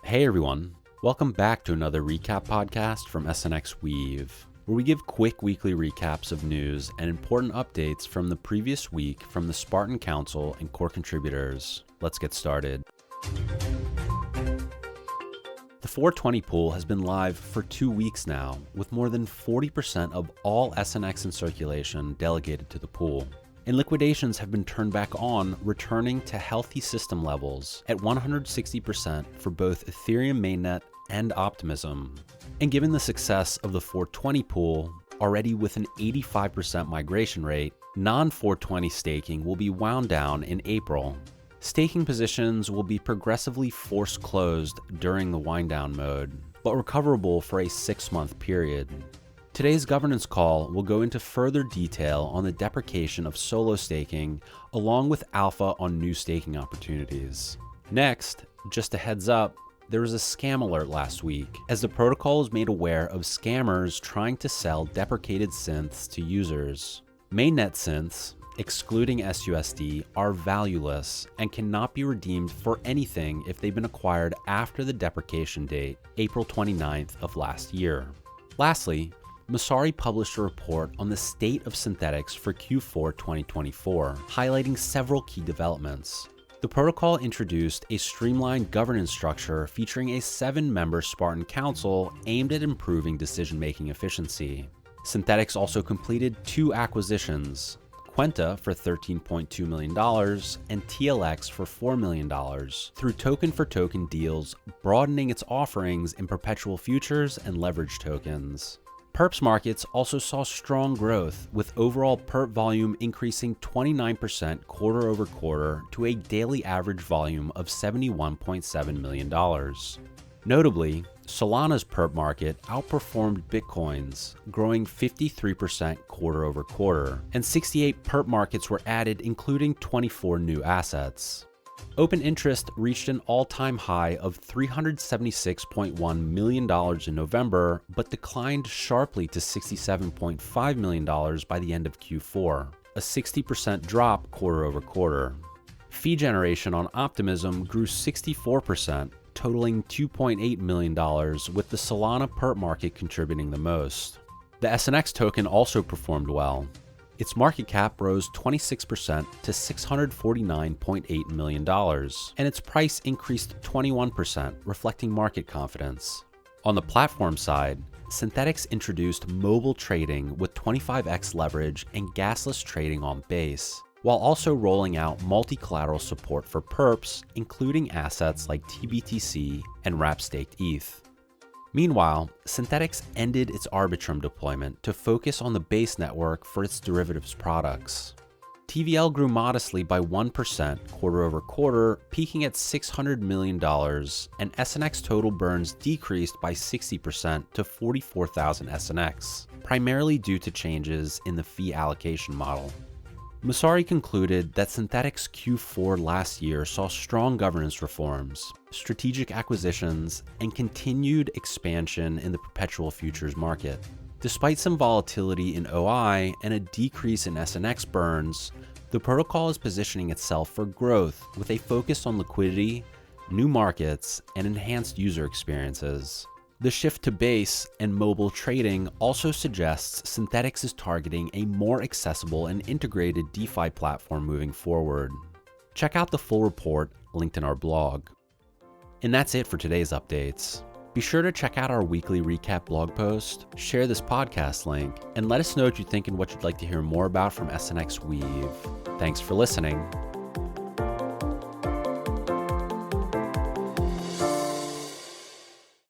Hey everyone, welcome back to another recap podcast from SNXweave, where we give quick weekly recaps of news and important updates from the previous week from the Spartan Council and core contributors. Let's get started. The 420 pool has been live for 2 weeks now, with more than 40% of all SNX in circulation delegated to the pool. And liquidations have been turned back on, returning to healthy system levels at 160% for both Ethereum mainnet and Optimism. And given the success of the 420 pool, already with an 85% migration rate, non-420 staking will be wound down in April. Staking positions will be progressively force closed during the wind down mode, but recoverable for a 6-month period. Today's governance call will go into further detail on the deprecation of solo staking, along with alpha on new staking opportunities. Next, just a heads up, there was a scam alert last week, as the protocol was made aware of scammers trying to sell deprecated synths to users. Mainnet synths, excluding SUSD, are valueless and cannot be redeemed for anything if they've been acquired after the deprecation date, April 29th of last year. Lastly, Messari published a report on the state of synthetics for Q4 2024, highlighting several key developments. The protocol introduced a streamlined governance structure featuring a 7-member Spartan Council aimed at improving decision-making efficiency. Synthetics also completed 2 acquisitions, Quenta for $13.2 million and TLX for $4 million, through token-for-token deals, broadening its offerings in perpetual futures and leverage tokens. Perps markets also saw strong growth, with overall perp volume increasing 29% quarter over quarter to a daily average volume of $71.7 million. Notably, Solana's perp market outperformed Bitcoin's, growing 53% quarter over quarter, and 68 perp markets were added, including 24 new assets. Open interest reached an all-time high of $376.1 million in November, but declined sharply to $67.5 million by the end of Q4, a 60% drop quarter over quarter. Fee generation on Optimism grew 64%, totaling $2.8 million, with the Solana perp market contributing the most. The SNX token also performed well. Its market cap rose 26% to $649.8 million, and its price increased 21%, reflecting market confidence. On the platform side, Synthetics introduced mobile trading with 25x leverage and gasless trading on Base, while also rolling out multi-collateral support for perps, including assets like TBTC and wrap-staked ETH. Meanwhile, Synthetics ended its Arbitrum deployment to focus on the Base network for its derivatives products. TVL grew modestly by 1% quarter over quarter, peaking at $600 million, and SNX total burns decreased by 60% to 44,000 SNX, primarily due to changes in the fee allocation model. Messari concluded that Synthetics Q4 last year saw strong governance reforms, strategic acquisitions, and continued expansion in the perpetual futures market. Despite some volatility in OI and a decrease in SNX burns, the protocol is positioning itself for growth with a focus on liquidity, new markets, and enhanced user experiences. The shift to Base and mobile trading also suggests Synthetics is targeting a more accessible and integrated DeFi platform moving forward. Check out the full report linked in our blog. And that's it for today's updates. Be sure to check out our weekly recap blog post, share this podcast link, and let us know what you think and what you'd like to hear more about from SNXweave. Thanks for listening.